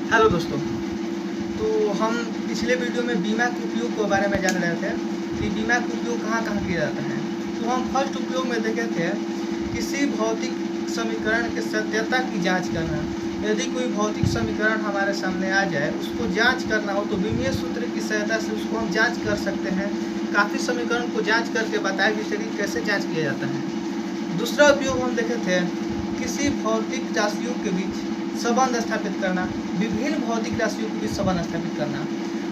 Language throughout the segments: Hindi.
हेलो दोस्तों, तो हम पिछले वीडियो में बीमा के उपयोग के बारे में जान रहे थे कि बीमा का उपयोग कहाँ कहाँ किया जाता है। तो हम फर्स्ट उपयोग में देखे थे किसी भौतिक समीकरण के सत्यता की जांच करना। यदि कोई भौतिक समीकरण हमारे सामने आ जाए, उसको जांच करना हो तो बीमीय सूत्र की सहायता से उसको हम जांच कर सकते हैं। काफ़ी समीकरण को जांच करके बताया कि चलिए कैसे जांच किया जाता है। दूसरा उपयोग हम देखे थे किसी भौतिक राशियों के बीच संबंध स्थापित करना। विभिन्न भौतिक राशियों के बीच संबंध स्थापित करना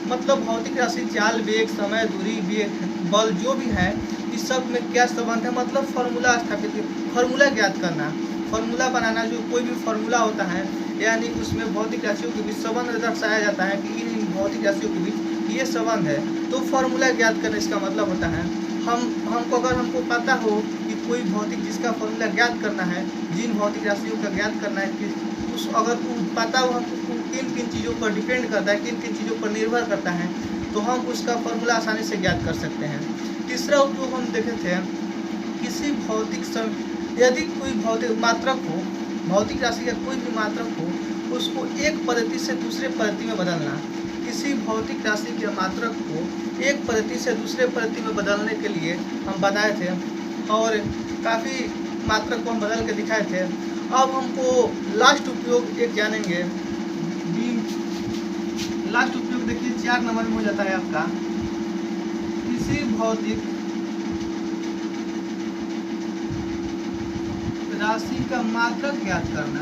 मतलब भौतिक राशि चाल, वेग, समय, दूरी, वेग, बल जो भी है इस सब में क्या संबंध है, मतलब फार्मूला स्थापित, फार्मूला ज्ञात करना, फार्मूला बनाना। जो कोई भी फार्मूला होता है यानी उसमें भौतिक राशियों के बीच संबंध दर्शाया जाता है कि इन भौतिक राशियों के बीच ये संबंध है, तो फार्मूला ज्ञात करना इसका मतलब होता है। हमको अगर हमको पता हो कि कोई भौतिक जिसका फार्मूला ज्ञात करना है, जिन भौतिक राशियों का ज्ञात करना है कि उस अगर पता हो हमको किन किन चीज़ों पर डिपेंड करता है, किन किन चीज़ों पर निर्भर करता है, तो हम उसका फार्मूला आसानी से ज्ञात कर सकते हैं। तीसरा उपयोग हम देखे थे किसी भौतिक यदि कोई भौतिक मात्रक हो, भौतिक राशि का कोई भी मात्रक हो, उसको एक पद्धति से दूसरे पद्धति में बदलना। किसी भौतिक राशि के मात्रक को एक पद्धति से दूसरे पद्धति में बदलने के लिए हम बताए थे और काफ़ी मात्रक को हम बदल के दिखाए थे। अब हमको लास्ट उपयोग एक जानेंगे। लास्ट उपयोग देखिए 4 नंबर में हो जाता है आपका, किसी भौतिक राशि का मात्रक ज्ञात करना।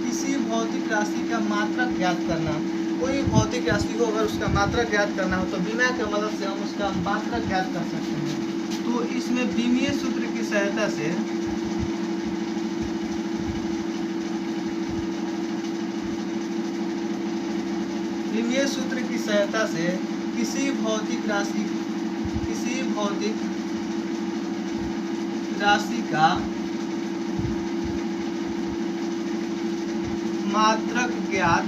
किसी भौतिक राशि का मात्रक ज्ञात करना। कोई भौतिक राशि को अगर उसका मात्रक ज्ञात करना हो तो बीमा की मदद से हम उसका मात्रक ज्ञात कर सकते हैं। तो इसमें बीमीय सूत्र की सहायता से किसी भौतिक राशि का मात्रक ज्ञात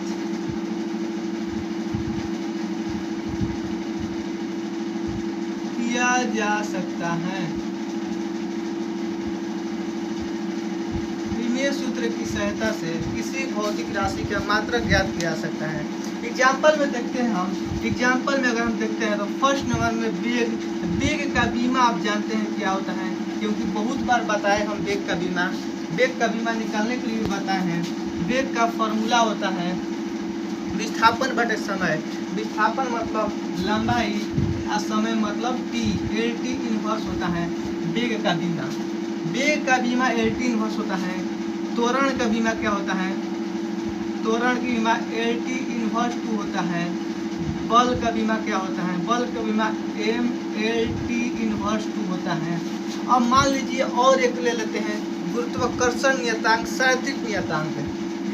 किया जा सकता है। बीमीय सूत्र की सहायता से किसी भौतिक राशि का मात्रक ज्ञात किया जा सकता है। एग्जाम्पल में देखते हैं हम। एग्जाम्पल में अगर हम देखते हैं तो फर्स्ट नंबर में वेग का बीमा आप जानते हैं क्या होता है, क्योंकि बहुत बार बताए हम वेग का बीमा निकालने के लिए भी बताए हैं। वेग का फॉर्मूला होता है विस्थापन बटे समय। विस्थापन मतलब लंबाई और समय मतलब टी, LT इनवर्स होता है वेग का बीमा। वेग का बीमा LT इनवर्स होता है। त्वरण का बीमा क्या होता है? त्वरण की बीमा LT इनवर्स 2 होता है। बल का बीमा क्या होता है? बल का बीमा MLT इनवर्स 2 होता है। अब मान लीजिए और एक ले लेते हैं, गुरुत्वाकर्षण नियतांक, सैद्धांतिक नियतांक,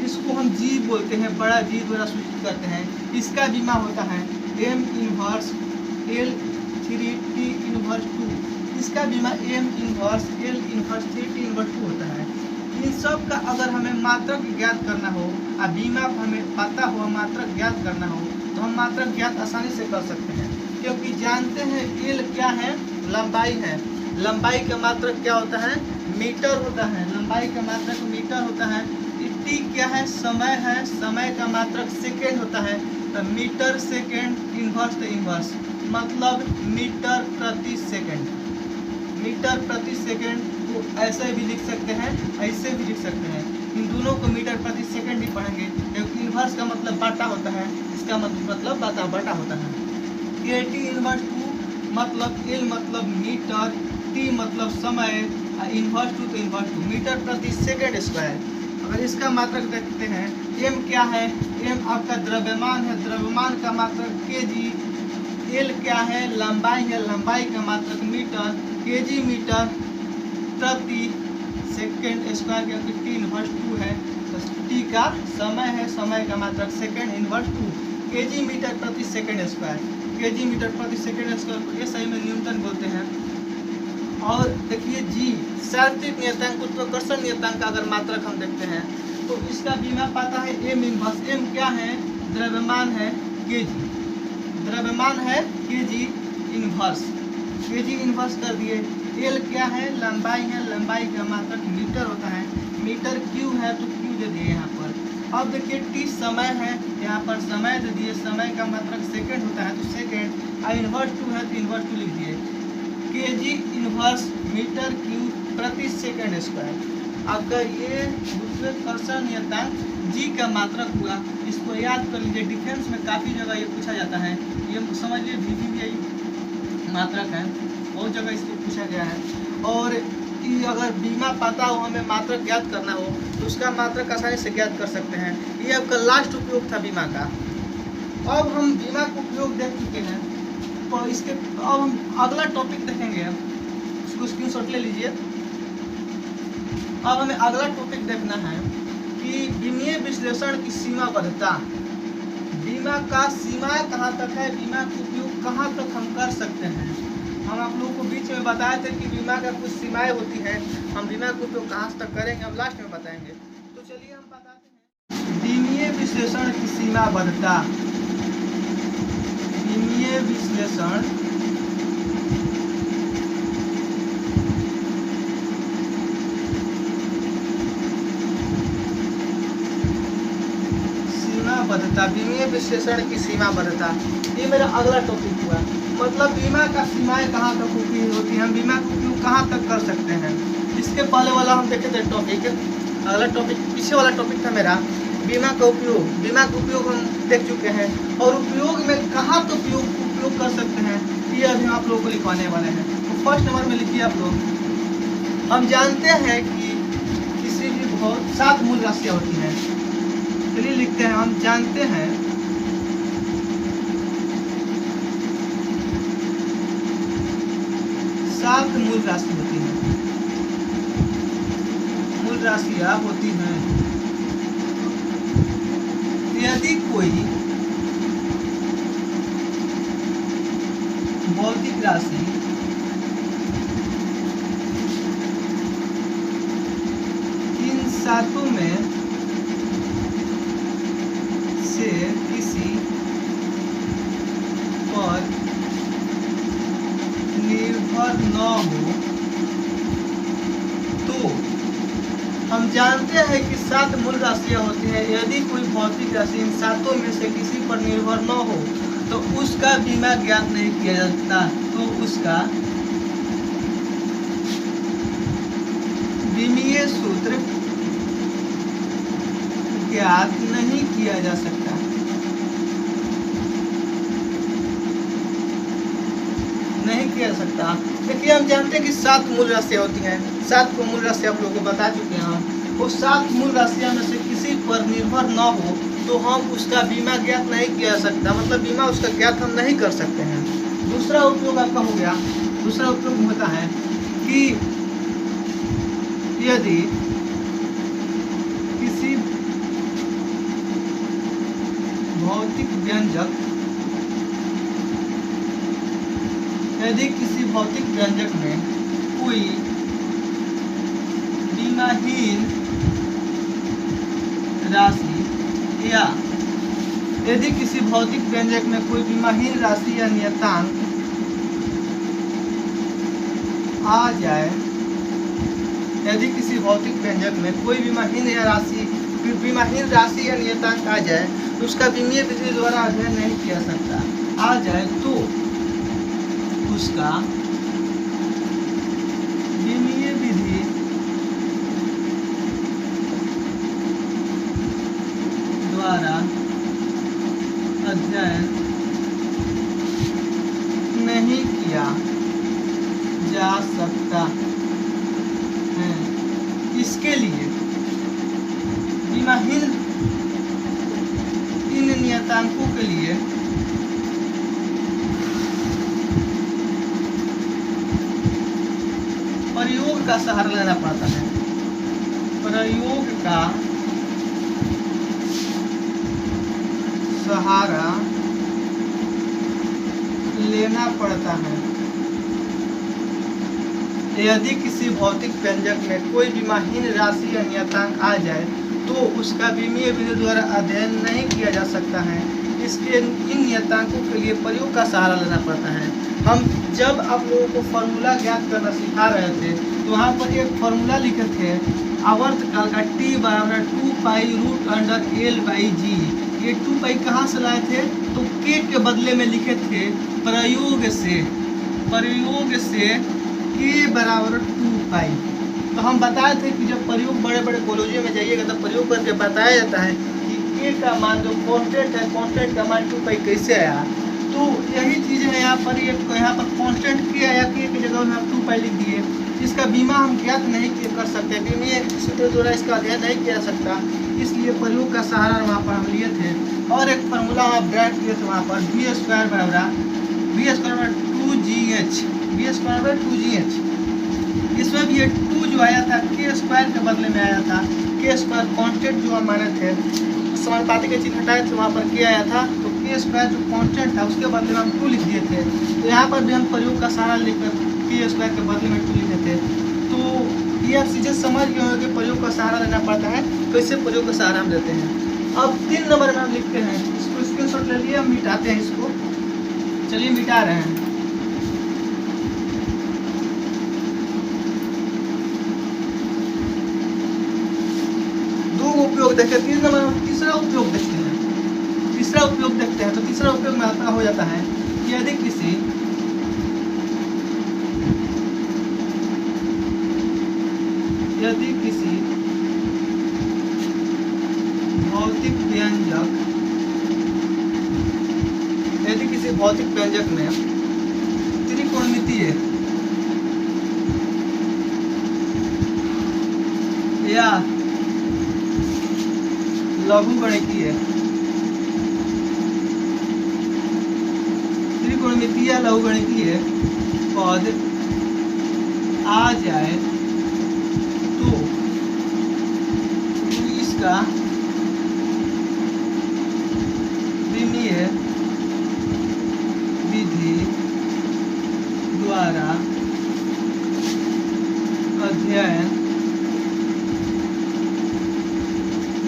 इसको हम G बोलते हैं, बड़ा G द्वारा सूचित करते हैं। इसका बीमा होता है M इनवर्स L3T इनवर्स 2। इसका बीमा M inverse L inverse 3T inverse 2 होता है। इन सब का अगर हमें मात्रक ज्ञात करना हो और बीमा हमें पता हो, मात्रक ज्ञात करना हो, तो हम मात्रक ज्ञात आसानी से कर सकते हैं, क्योंकि जानते हैं L क्या है? लंबाई है। लंबाई का मात्रक क्या होता है? मीटर होता है। लंबाई का मात्रक मीटर होता है। T क्या है? समय है। समय का मात्रक सेकेंड होता है। तो मीटर सेकेंड इनवर्स तो इनवर्स मतलब मीटर प्रति सेकेंड। मीटर प्रति सेकेंड को ऐसे भी लिख सकते हैं, ऐसे भी लिख सकते हैं। इन दोनों को मीटर प्रति सेकेंड ही पढ़ेंगे, क्योंकि इनवर्स का मतलब बाटा होता है, इसका मतलब बाटा होता है। LT इनवर्स 2 मतलब L मतलब मीटर, T मतलब समय, इनवर्स 2 तो इनवर्स 2 मीटर प्रति सेकेंड स्क्वायर। अगर इसका मात्रक देखते हैं, M क्या है? M आपका द्रव्यमान है। द्रव्यमान का मात्रक kg। L क्या है? लंबाई है। लंबाई का मात्रक मीटर, kg मीटर प्रति सेकेंड स्क्वायर, क्योंकि T इनवर्स 2 है। तो T का समय है। समय का मात्रक सेकेंड इनवर्स 2, kg मीटर प्रति सेकेंड स्क्वायर। kg मीटर प्रति सेकेंड स्क्वायर को SI में न्यूटन बोलते हैं। और देखिए G सैद्धांतिक नियतांक, गुरुत्वाकर्षण नियतांक का अगर मात्रक हम देखते हैं तो इसका बीमा पता है M इनवर्स। M क्या है? द्रव्यमान है kg। द्रव्यमान है kg इनवर्स कर दिए। एल क्या है, लंबाई है, लंबाई का मात्रक मीटर होता है, मीटर क्यू है तो क्यू दे दिए यहाँ पर। अब देखिए टी समय है, यहाँ पर समय दे दिए, समय का मात्रक सेकंड होता है तो सेकंड, और इन्वर्स टू है तो इन्वर्स टू लिख दिए, केजी इन्वर्स मीटर क्यू प्रति सेकंड स्क्वायर। अगर ये गुरुत्वाकर्षण नियतांक जी का मात्रक हुआ, इसको याद कर लीजिए, डिफेंस में काफ़ी जगह ये पूछा जाता है, ये समझ लीजिए VVVI मात्रक है, बहुत जगह इसको पूछा गया है। और अगर बीमा पता हो, हमें मात्रक ज्ञात करना हो तो उसका मात्रक आसानी से ज्ञात कर सकते हैं। ये आपका लास्ट उपयोग था बीमा का। अब हम बीमा का उपयोग देख चुके हैं, तो इसके अब हम अगला टॉपिक देखेंगे, उसको स्क्रीनशॉट ले लीजिए। अब हमें अगला टॉपिक देखना है कि बीमीय विश्लेषण की सीमाबद्धता, बीमा का सीमाएं कहाँ तक है, बीमा का उपयोग कहाँ तक हम कर सकते हैं। हम आप लोगों को बीच में बताए थे कि बीमा का कुछ सीमाएं होती हैं, हम बीमा का उपयोग कहाँ तक करेंगे हम लास्ट में बताएंगे। तो चलिए हम बताते हैं बीमीय विश्लेषण की सीमाबद्धता। बीमीय विश्लेषण सीमाबद्धता, बीमीय विश्लेषण की सीमाबद्धता, ये मेरा अगला टॉपिक हुआ। मतलब बीमा का सीमाएं कहाँ तक होती है, हम बीमा का उपयोग कहाँ तक कर सकते हैं। इसके पहले वाला हम देखे थे टॉपिक, अगला टॉपिक पीछे वाला टॉपिक था मेरा बीमा का उपयोग। बीमा का उपयोग हम देख चुके हैं, और उपयोग में कहाँ तक उपयोग कर सकते हैं ये अभी आप लोगों को लिखवाने वाले हैं। तो फर्स्ट नंबर में लिखिए आप लोग। हम जानते हैं कि किसी भी बहुत 7 मूल राशियाँ होती हैं, चलिए लिखते हैं। हम जानते हैं 7 मूल राशि होती हैं, मूल राशियाँ होती हैं। यदि कोई भौतिक राशि इन 7 में से किसी पर निर्भर न हो तो हम जानते हैं कि 7 मूल राशियाँ होती हैं। यदि कोई भौतिक राशि इन 7 में से किसी पर निर्भर न हो तो उसका बीमा ज्ञात नहीं किया जा सकता, तो उसका बीमीय सूत्र ज्ञात नहीं किया जा सकता। नहीं किया सकता। देखिए हम जानते हैं कि 7 मूल राशियाँ होती हैं, 7 को मूल राशि आप लोगों को बता चुके हैं हम। वो 7 मूल राशियाँ में से किसी पर निर्भर न हो तो हम उसका बीमा ज्ञात नहीं किया जा सकता, मतलब बीमा उसका ज्ञात हम नहीं कर सकते हैं। दूसरा उपयोग आपका हो गया, दूसरा उपयोग होता है कि यदि किसी भौतिक व्यंजक, यदि किसी भौतिक व्यंजक में कोई बीमाहीन राशि या यदि किसी भौतिक व्यंजक में कोई बीमाहीन राशि या नियतांक आ जाए, यदि किसी भौतिक व्यंजक में कोई बीमाहीन राशि या नियतांक आ जाए तो उसका बीमीय विधि द्वारा अध्ययन नहीं किया सकता। आ जाए तो उसका बीमीय विधि द्वारा अध्ययन नहीं किया जा सकता है। इसके लिए बीमाहीन इन नियतांकों के लिए प्रयोग का सहारा लेना पड़ता है, प्रयोग का सहारा लेना पड़ता है। यदि किसी भौतिक व्यंजक में कोई बीमाहीन राशि या नियतांक आ जाए तो उसका बीमीय विधि द्वारा अध्ययन नहीं किया जा सकता है। इसके इन नियतांकों के लिए प्रयोग का सहारा लेना पड़ता है। हम जब आप लोगों को फार्मूला ज्ञात करना सिखा रहे थे तो वहाँ पर एक फार्मूला लिखे थे आवर्तकाल का t बराबर 2 pi root under L by g. ये 2 पाई कहाँ से लाए थे? तो k के बदले में लिखे थे प्रयोग से k बराबर 2 पाई। तो हम बताए थे कि जब प्रयोग बड़े बड़े कॉलेजों में जाइएगा तो प्रयोग करके बताया जाता है कि k का मान जो कांस्टेंट है, कांस्टेंट का मान 2 पाई कैसे आया। तो यही चीज़ है यहाँ पर कांस्टेंट k आया, k की जगह में हम 2 पाई लिख दिए। इसका बीमा हम ज्ञात नहीं कर सकते, बीमीय सूत्र द्वारा इसका अध्ययन नहीं किया जा सकता, इसलिए प्रयोग का सहारा वहाँ पर हम लिए थे। और एक फार्मूला आप ड्राइव किए थे वहाँ पर v स्क्वायर बराबर 2gh। इसमें भी ये 2 जो आया था k स्क्वायर के बदले में आया था। k स्क्वायर कांस्टेंट जो हम माने थे, समानुपाती के चिन्ह हटाए थे, वहाँ पर k आया था। तो k स्क्वायर जो कांस्टेंट था उसके बदले में हम 2 लिख दिए थे। तो यहाँ पर भी हम प्रयोग का सहारा लेकर k स्क्वायर के बदले में 2 लिखे थे। तो ये आप सीधे समझ गए होंगे कि प्रयोग का सहारा लेना पड़ता है, कैसे प्रयोग का सहारा हम लेते हैं। अब 3 नंबर में हम लिखते हैं, इसको स्क्रीनशॉट ले लिए, हम मिटाते हैं इसको। चलिए मिटा रहे हैं। उपयोग देखते हैं, 3 नंबर में तीसरा उपयोग देखते हैं। तो तीसरा उपयोग में आता हो जाता है कि यदि किसी भौतिक व्यंजक में त्रिकोणमितीय या लघुगणकीय पद आ जाए तो इसका विमीय विधि द्वारा अध्ययन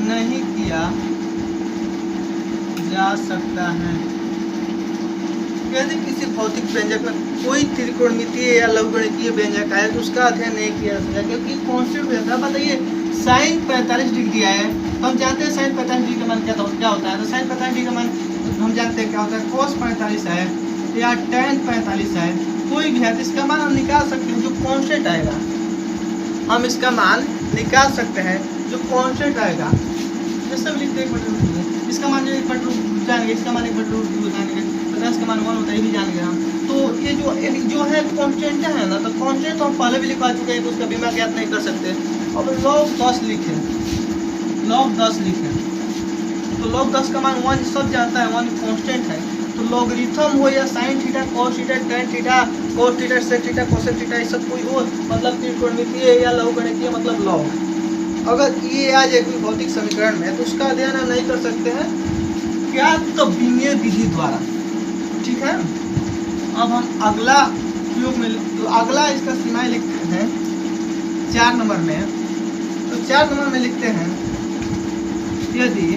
नहीं किया जा सकता है। यदि किसी भौतिक व्यंजक में कोई त्रिकोणमितीय या लघुगणकीय व्यंजक आए तो उसका अध्ययन नहीं किया जा सकता, क्योंकि कांस्टेंट व्यंजक। बताइए साइन 45 डिग्री आए तो हम जानते हैं साइन 45 डिग्री का मान क्या होता है। तो साइन 45 डिग्री का मान हम जानते हैं क्या होता है। cos 45 है या tan 45 है, कोई भी है तो इसका मान हम निकाल सकते हैं जो कांस्टेंट आएगा। हम इसका मान निकाल सकते हैं जो कांस्टेंट आएगा। जैसे हम लिखते हैं इसका मान 1/2 जानेंगे, इसका मान 1/2 जानेंगे, 50 का मान 1 होता है, ये भी जानेंगे हम। तो ये जो है कांस्टेंट है ना, तो कांस्टेंट तो हम पहले भी लिखवा चुके हैं तो उसका बीमा ज्ञात नहीं कर सकते। अब log 10 लिखें, तो log 10 का मान 1 सब जानता है, 1 कांस्टेंट है। तो लॉगरिथम हो या sine theta, cos theta, tan theta, cos theta, sec theta, cosec theta, ये सब कोई हो मतलब त्रिकोणमितीय या लघुगणकीय मतलब लॉग। अगर ये आ जाए कोई भौतिक समीकरण में तो उसका अध्ययन हम नहीं कर सकते हैं, क्या? तो विमीय विधि द्वारा। ठीक है। अब हम अगला उपयोग में तो अगला इसका सीमाएं लिखते हैं 4 नंबर में। तो 4 नंबर में लिखते हैं यदि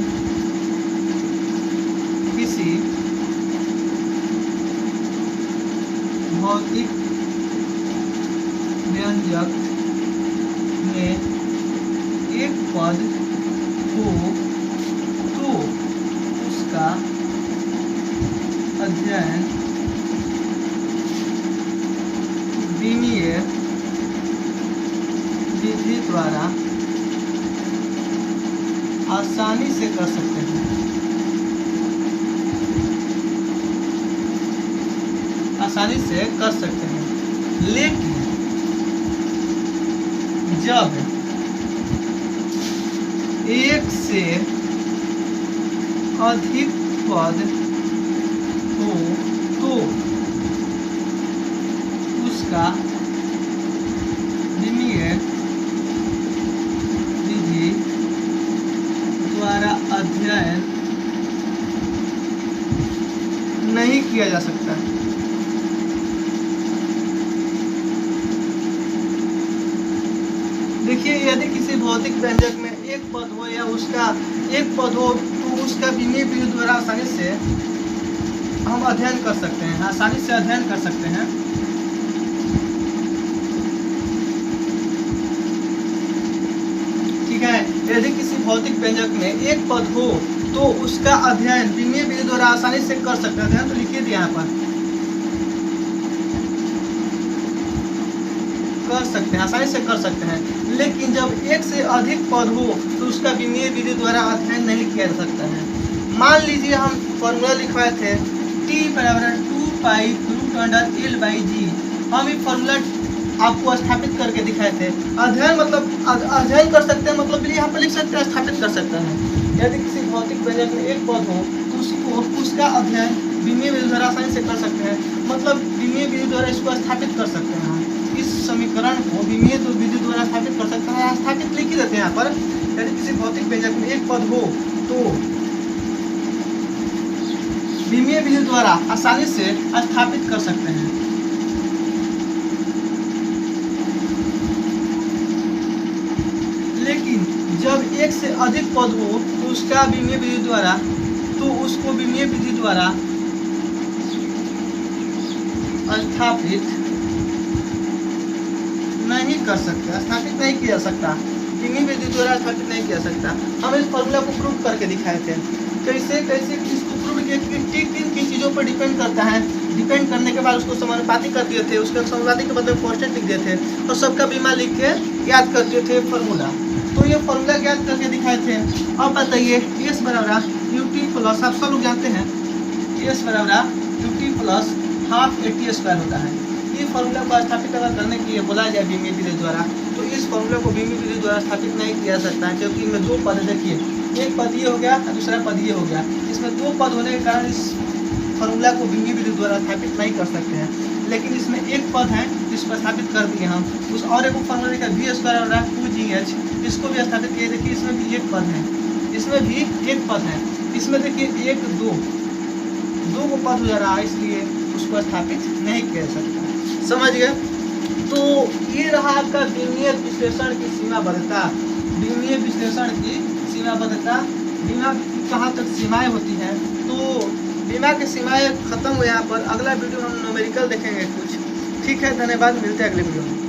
किसी भौतिक व्यंजक में एक पद हो तो उसका अध्ययन विमीय विधि द्वारा आसानी से कर सकते हैं। लेकिन जब एक से अधिक पद हो तो उसका विमीय विधि द्वारा अध्ययन नहीं किया जा सकता। देखिए यदि किसी भौतिक व्यंजक में एक पद हो या उसका एक पद हो तो उसका विमीय विधि द्वारा आसानी से हम अध्ययन कर सकते हैं, भौतिक व्यंजक में एक पद हो तो उसका अध्ययन विमीय विधि द्वारा आसानी से कर सकते हैं। अध्ययन तो लिखिए दिया यहाँ पर, कर सकते हैं, आसानी से कर सकते हैं। लेकिन जब एक से अधिक पद हो तो उसका विमीय विधि द्वारा अध्ययन नहीं किया जा सकता है। मान लीजिए हम फॉर्मूला लिखवाए थे t बराबर 2π√L/g। हम ये फॉर्मूला आपको स्थापित करके दिखाए थे। अध्ययन मतलब अध्ययन कर सकते हैं, मतलब यहाँ पर लिख सकते हैं स्थापित कर सकते हैं। यदि किसी भौतिक व्यंजक में एक पद हो तो उसका अध्ययन विमीय विधि द्वारा आसानी से कर सकते हैं, मतलब विमीय विधि द्वारा इसको स्थापित कर सकते हैं। हम इस समीकरण को विमीय विधि द्वारा स्थापित कर सकते हैं। स्थापित लिख ही देते हैं यहाँ पर। यदि किसी भौतिक व्यंजक में एक पद हो तो विमीय विधि द्वारा आसानी से स्थापित कर सकते हैं। लेकिन जब एक से अधिक पद हो तो उसका विमीय विधि द्वारा उसको विमीय विधि द्वारा स्थापित नहीं कर सकते, स्थापित नहीं किया जा सकता, विमीय विधि द्वारा स्थापित नहीं किया जा सकता। हम इस फॉर्मूला को प्रूव करके दिखाए थे। कैसे कैसे इसको प्रूव किया कि किन किन चीज़ों पर डिपेंड करता है। डिपेंड करने के बाद उसको समानुपाती कर दिए थे, उसके समानुपाती के बदले कांस्टेंट लिख दिए थे और सबका बीमा लिख के याद कर दिए थे फॉर्मूला। तो ये फॉर्मूला याद करके दिखाए थे। अब बताइए एस बराबर ut प्लस, आप सब लोग जानते हैं एस बराबर ut प्लस हाफ AT² होता है। ये फॉर्मूला को स्थापित अगर करने के लिए बोला जाए विमीय विधि द्वारा तो इस फॉर्मूला को विमीय विधि द्वारा स्थापित नहीं किया जा सकता है, क्योंकि इनमें दो पद, देखिए एक पद ये हो गया और दूसरा पद ये हो गया। इसमें दो पद होने के कारण इस फॉर्मूला को विमीय विधि द्वारा स्थापित नहीं कर सकते हैं। लेकिन इसमें एक पद है जिसको स्थापित कर दिए हम। उस और एक फॉर्मूला का v² और 2gh, इसको भी स्थापित किए। देखिए इसमें भी एक पद है, इसमें भी एक पद है। इसमें देखिए एक दो को पद हो जा रहा है, इसलिए उसको स्थापित नहीं किया जा सकता। समझ गए? तो ये रहा आपका विमीय विश्लेषण की सीमाबद्धता। विमीय विश्लेषण की सीमाबद्धता, बीमा कहाँ तक सीमाएं होती हैं। तो बीमा की सीमाएं खत्म हुए यहाँ पर। अगला वीडियो हम न्यूमेरिकल देखेंगे कुछ। ठीक है, धन्यवाद, मिलते हैं अगले वीडियो में।